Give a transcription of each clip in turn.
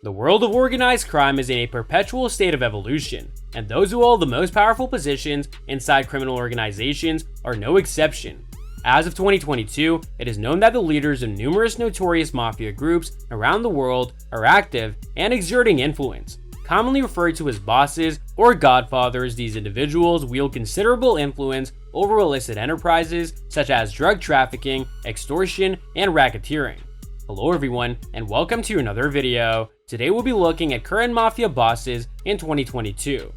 The world of organized crime is in a perpetual state of evolution, and those who hold the most powerful positions inside criminal organizations are no exception. As of 2022, it is known that the leaders of numerous notorious mafia groups around the world are active and exerting influence. Commonly referred to as bosses or godfathers, these individuals wield considerable influence over illicit enterprises such as drug trafficking, extortion, and racketeering. Hello everyone, and welcome to another video. Today we'll be looking at current mafia bosses in 2022.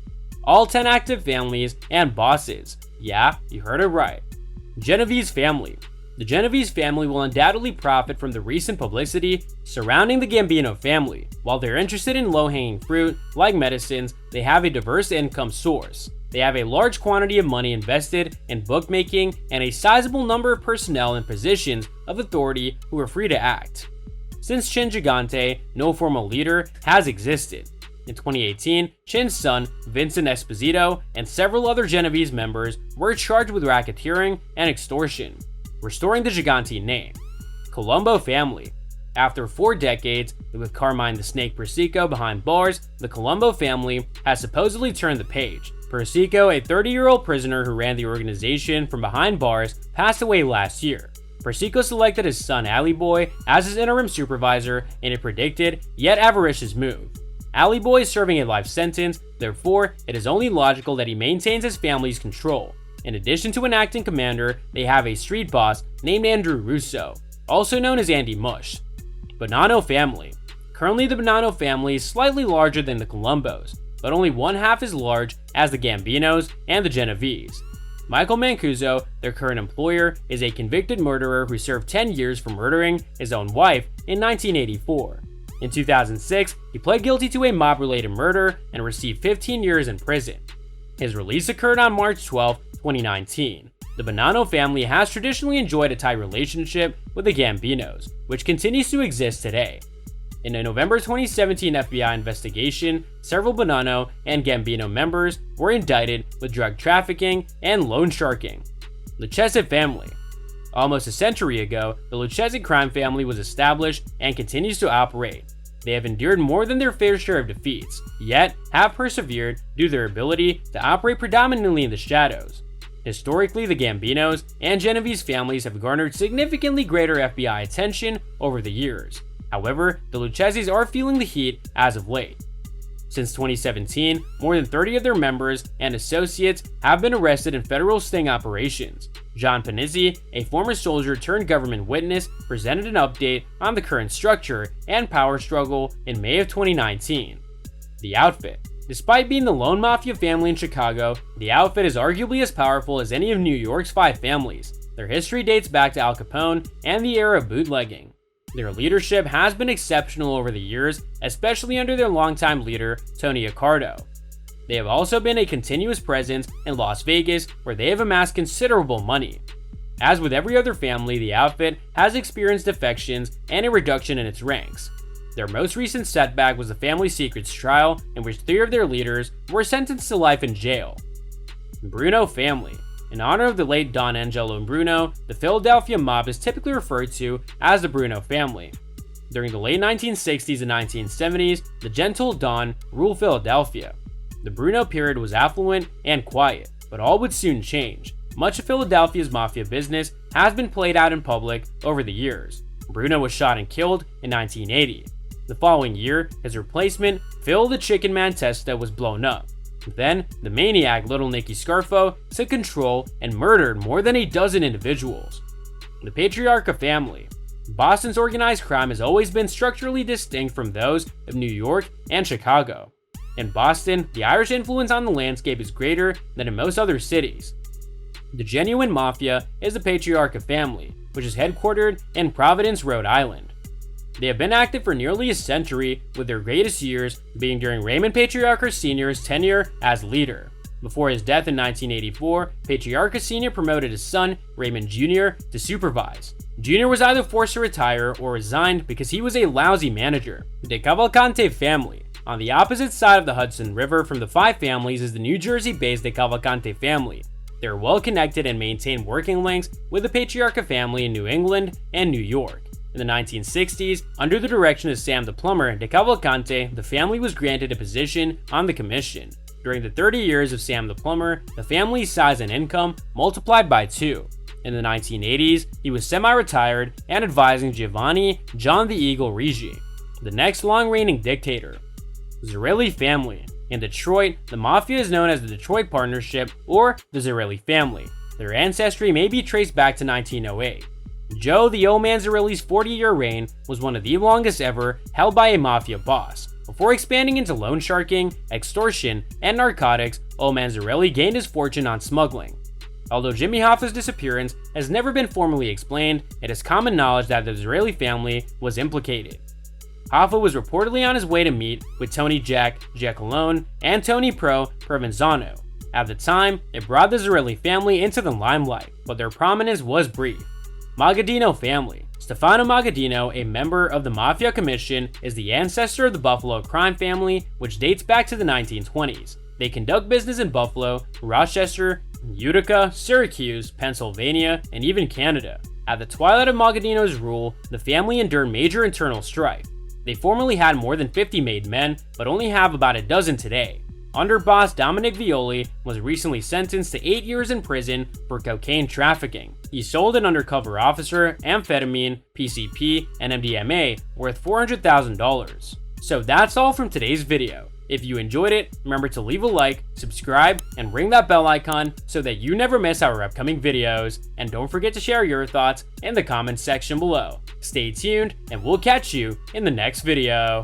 All 10 active families and bosses. Yeah, you heard it right. Genovese family. The Genovese family will undoubtedly profit from the recent publicity surrounding the Gambino family. While they're interested in low-hanging fruit, like medicines, they have a diverse income source. They have a large quantity of money invested in bookmaking and a sizable number of personnel in positions of authority who are free to act. Since Chin Gigante, no formal leader has existed. In 2018, Chin's son, Vincent Esposito, and several other Genovese members were charged with racketeering and extortion, restoring the Gigante name. Colombo family. After 4 decades, with Carmine the Snake Persico behind bars, the Colombo family has supposedly turned the page. Persico, a 30-year-old prisoner who ran the organization from behind bars, passed away last year. Persico selected his son Ali Boy as his interim supervisor in a predicted yet avaricious move. Ali Boy is serving a life sentence, therefore it is only logical that he maintains his family's control. In addition to an acting commander, they have a street boss named Andrew Russo, also known as Andy Mush. Bonanno family. Currently the Bonanno family is slightly larger than the Colombos, but only one half as large as the Gambinos and the Genovese. Michael Mancuso, their current employer, is a convicted murderer who served 10 years for murdering his own wife in 1984. In 2006, he pled guilty to a mob-related murder and received 15 years in prison. His release occurred on March 12, 2019. The Bonanno family has traditionally enjoyed a tight relationship with the Gambinos, which continues to exist today. In a November 2017 FBI investigation, several Bonanno and Gambino members were indicted with drug trafficking and loan sharking. Lucchese family. Almost a century ago, the Lucchese crime family was established and continues to operate. They have endured more than their fair share of defeats, yet have persevered due to their ability to operate predominantly in the shadows. Historically, the Gambinos and Genovese families have garnered significantly greater FBI attention over the years. However, the Luccheses are feeling the heat as of late. Since 2017, more than 30 of their members and associates have been arrested in federal sting operations. John Panizzi, a former soldier turned government witness, presented an update on the current structure and power struggle in May of 2019. The outfit. Despite being the lone mafia family in Chicago, the outfit is arguably as powerful as any of New York's 5 families. Their history dates back to Al Capone and the era of bootlegging. Their leadership has been exceptional over the years, especially under their longtime leader, Tony Accardo. They have also been a continuous presence in Las Vegas, where they have amassed considerable money. As with every other family, the outfit has experienced defections and a reduction in its ranks. Their most recent setback was the family secrets trial, in which 3 of their leaders were sentenced to life in jail. Bruno family. In honor of the late Don Angelo Bruno, the Philadelphia mob is typically referred to as the Bruno family. During the late 1960s and 1970s, the Gentle Don ruled Philadelphia. The Bruno period was affluent and quiet, but all would soon change. Much of Philadelphia's mafia business has been played out in public over the years. Bruno was shot and killed in 1980. The following year, his replacement, Phil the Chicken Man Testa, was blown up. Then, the maniac Little Nicky Scarfo took control and murdered more than a dozen individuals. The Patriarca family. Boston's organized crime has always been structurally distinct from those of New York and Chicago. In Boston, the Irish influence on the landscape is greater than in most other cities. The genuine mafia is the Patriarca family, which is headquartered in Providence, Rhode Island. They have been active for nearly a century, with their greatest years being during Raymond Patriarca Sr.'s tenure as leader. Before his death in 1984, Patriarca Sr. promoted his son, Raymond Jr., to supervise. Jr. was either forced to retire or resigned because he was a lousy manager. The Cavalcante family. On the opposite side of the Hudson River from the 5 families is the New Jersey-based De Cavalcante family. They are well connected and maintain working links with the Patriarca family in New England and New York. In the 1960s, under the direction of Sam the Plumber de Cavalcante, the family was granted a position on the commission. During the 30 years of Sam the Plumber, the family's size and income multiplied by 2. In the 1980s, he was semi-retired and advising Giovanni John the Eagle Ricci, the next long-reigning dictator. Zarelli family. In Detroit, the mafia is known as the Detroit Partnership or the Zarelli family. Their ancestry may be traced back to 1908. Joe the Old Man Zarelli's 40-year reign was one of the longest ever held by a mafia boss. Before expanding into loan sharking, extortion, and narcotics, Old Man Zarelli gained his fortune on smuggling. Although Jimmy Hoffa's disappearance has never been formally explained, it is common knowledge that the Zarelli family was implicated. Hoffa was reportedly on his way to meet with Tony Giacalone, and Tony Provenzano. At the time, it brought the Zarelli family into the limelight, but their prominence was brief. Magaddino family. Stefano Magaddino, a member of the Mafia Commission, is the ancestor of the Buffalo crime family, which dates back to the 1920s. They conduct business in Buffalo, Rochester, Utica, Syracuse, Pennsylvania, and even Canada. At the twilight of Magaddino's rule, the family endured major internal strife. They formerly had more than 50 made men, but only have about a dozen today. Underboss Dominic Violi was recently sentenced to 8 years in prison for cocaine trafficking. He sold an undercover officer amphetamine, PCP, and MDMA worth $400,000. So that's all from today's video. If you enjoyed it, remember to leave a like, subscribe, and ring that bell icon so that you never miss our upcoming videos. And don't forget to share your thoughts in the comments section below. Stay tuned, and we'll catch you in the next video.